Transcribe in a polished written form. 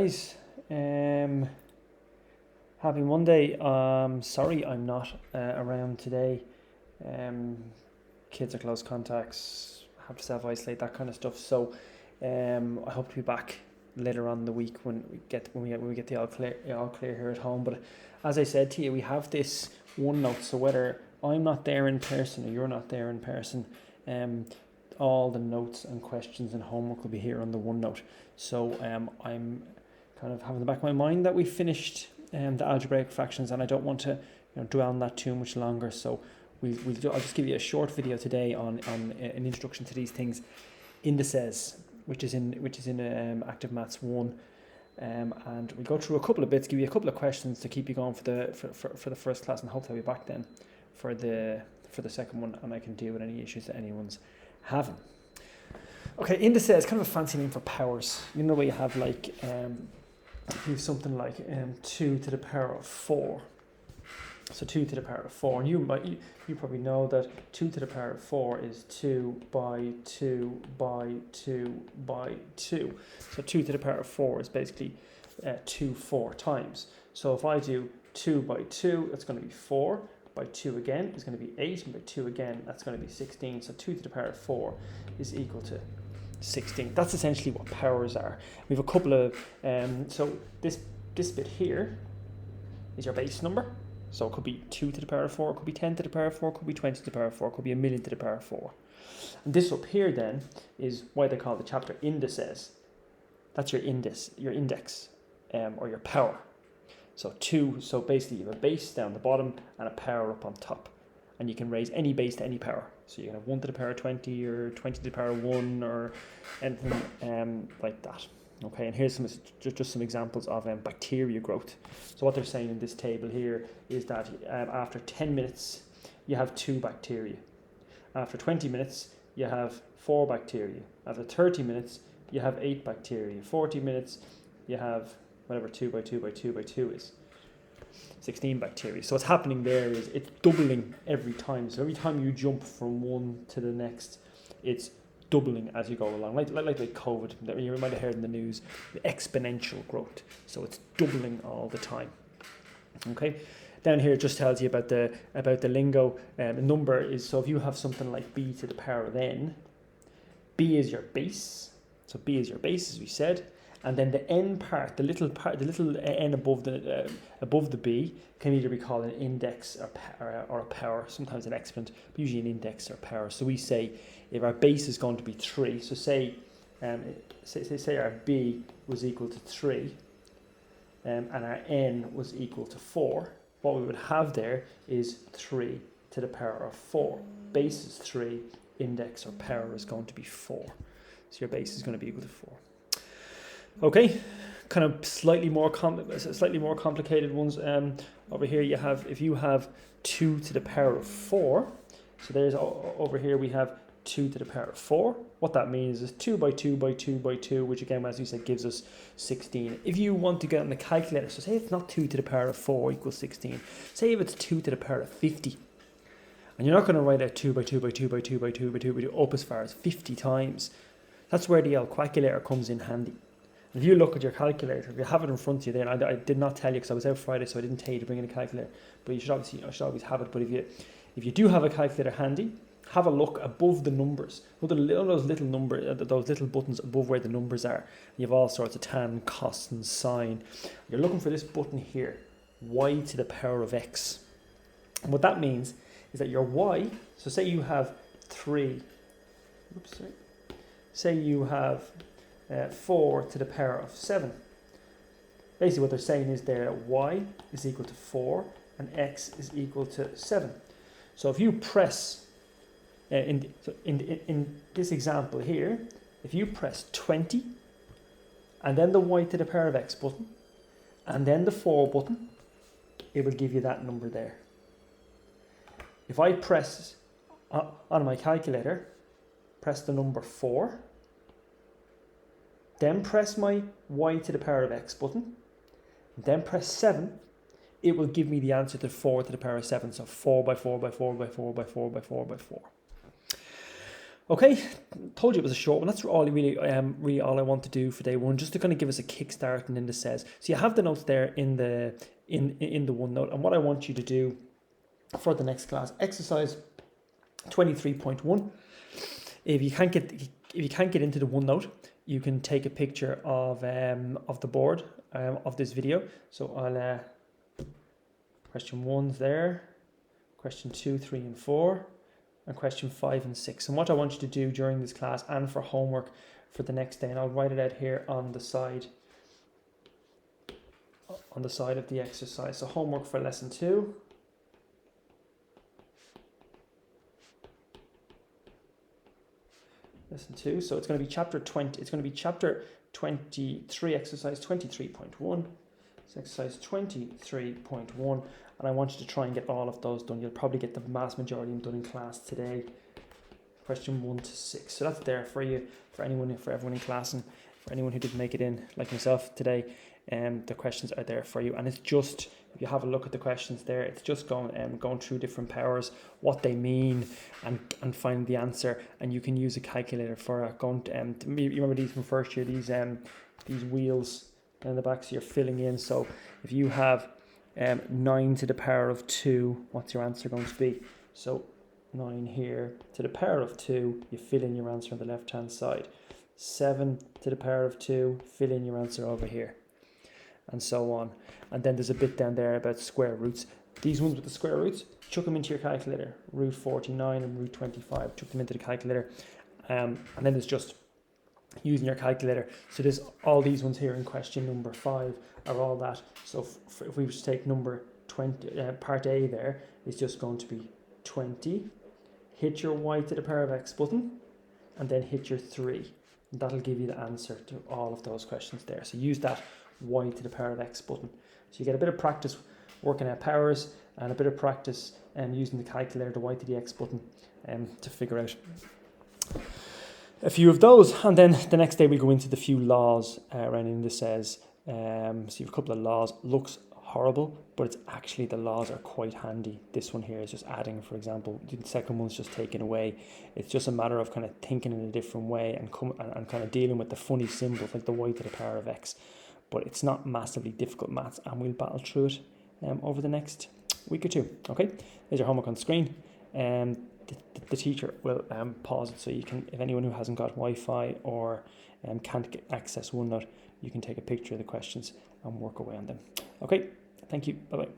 Guys, happy Monday. Sorry I'm not around today. Kids are close contacts, have to self-isolate, that kind of stuff. So I hope to be back later on in the week when we get the all clear here at home. But as I said to you, we have this OneNote. So whether I'm not there in person or you're not there in person, all the notes and questions and homework will be here on the OneNote. So I'm kind of having in the back of my mind that we finished the algebraic fractions, and I don't want to dwell on that too much longer. So I'll just give you a short video today on an introduction to these things. Indices, which is in Active Maths 1, and we'll go through a couple of bits, give you a couple of questions to keep you going for the first class, and hopefully I'll be back then for the second one, and I can deal with any issues that anyone's having. Okay, indices, kind of a fancy name for powers. You know where you have like you have something like 2 to the power of 4. So 2 to the power of 4, and you probably know that 2 to the power of 4 is 2 by 2 by 2 by 2. So 2 to the power of 4 is basically 2 4 times. So if I do 2 by 2, that's going to be 4. By 2 again is going to be 8, and by 2 again, that's going to be 16. So 2 to the power of 4 is equal to 16. That's essentially what powers are. We have a couple of, so this bit here is your base number. So it could be 2 to the power of 4, it could be 10 to the power of 4, it could be 20 to the power of 4, it could be a million to the power of 4. And this up here then is why they call the chapter indices. That's your index, or your power. So so basically you have a base down the bottom and a power up on top. And you can raise any base to any power. So you can have 1 to the power of 20 or 20 to the power of 1 or anything like that. Okay, and here's just some examples of bacteria growth. So what they're saying in this table here is that after 10 minutes, you have 2 bacteria. After 20 minutes, you have 4 bacteria. After 30 minutes, you have 8 bacteria. 40 minutes, you have whatever 2 by 2 by 2 by 2 is. 16 bacteria. So what's happening there is it's doubling every time. So every time you jump from one to the next, it's doubling as you go along, like COVID that you might have heard in the news, the exponential growth. So it's doubling all the time. Okay, down here it just tells you about the lingo. The number is, so if you have something like b to the power of n, b is your base. So b is your base, as we said, and then the n part, the little n above the b, can either be called an index or a power, sometimes an exponent, but usually an index or power. So we say if our base is going to be 3, so say our b was equal to 3, and our n was equal to 4, what we would have there is 3 to the power of 4. Base is 3, index or power is going to be 4. So your base is going to be equal to 4. Okay, kind of slightly more complicated ones. Over here you have, if you have 2 to the power of 4, so there's over here we have 2 to the power of 4. What that means is 2 by 2 by 2 by 2, which again, as we said, gives us 16. If you want to get on the calculator, so say it's not 2 to the power of 4 equals 16. Say if it's 2 to the power of 50. And you're not going to write out 2 by 2 by 2 by 2 by 2 by 2 by 2 up as far as 50 times. That's where the calculator comes in handy. If you look at your calculator, if you have it in front of you there, and I did not tell you because I was out Friday, so I didn't tell you to bring in a calculator, but you should always have it. But if you do have a calculator handy, have a look above the numbers. Look at those little those little buttons above where the numbers are. You have all sorts of tan, cos, and sine. You're looking for this button here, y to the power of x. And what that means is that your y, so say you have 3, say you have 4 to the power of 7. Basically what they're saying is there y is equal to 4 and x is equal to 7. So if you press, in this example here, if you press 20 and then the y to the power of x button and then the 4 button, it will give you that number there. If I press on my calculator, press the number 4, then press my y to the power of x button, then press 7, it will give me the answer to 4 to the power of 7. So 4 by 4 by 4 by 4 by 4 by 4 by 4. Okay, told you it was a short one. That's really all I want to do for day one, just to kind of give us a kickstart and indices. So you have the notes there in the OneNote, and what I want you to do for the next class, exercise 23.1. If you can't get into the OneNote, you can take a picture of the board of this video. So I'll question 1's there, question 2, 3, and 4. And question 5 and 6. And what I want you to do during this class and for homework for the next day, and I'll write it out here on the side of the exercise. So homework for lesson 2. Lesson 2. So it's going to be chapter 20. It's going to be chapter 23, exercise 23.1. It's exercise 23.1. And I want you to try and get all of those done. You'll probably get the vast majority of them done in class today. Question 1 to 6. So that's there for you, for everyone in class, and for anyone who didn't make it in, like myself today. The questions are there for you, and it's just, if you have a look at the questions there, it's just going through different powers, what they mean, and find the answer. And you can use a calculator for it. You remember these from first year? These wheels in the back, so you're filling in. So if you have 9 to the power of 2, what's your answer going to be? So 9 here to the power of 2, you fill in your answer on the left hand side. 7 to the power of 2, fill in your answer over here, and so on. And then there's a bit down there about square roots. These ones with the square roots, chuck them into your calculator. Root 49 and root 25, chuck them into the calculator. And then there's just using your calculator. So there's all these ones here in question number 5 are all that. So if we just take number 20, part A there, it's just going to be 20. Hit your y to the power of x button, and then hit your 3. And that'll give you the answer to all of those questions there. So use that y to the power of x button. So you get a bit of practice working out powers, and a bit of practice using the calculator, the y to the x button, to figure out a few of those. And then the next day we go into the few laws around indices. So you have a couple of laws. Looks horrible, but it's actually, the laws are quite handy. This one here is just adding, for example. The second one's just taken away. It's just a matter of kind of thinking in a different way and kind of dealing with the funny symbols like the y to the power of x. But it's not massively difficult maths, and we'll battle through it over the next week or two. Okay, there's your homework on the screen. The teacher will pause it, so you can, if anyone who hasn't got Wi-Fi or can't access OneNote, you can take a picture of the questions and work away on them. Okay, thank you. Bye-bye.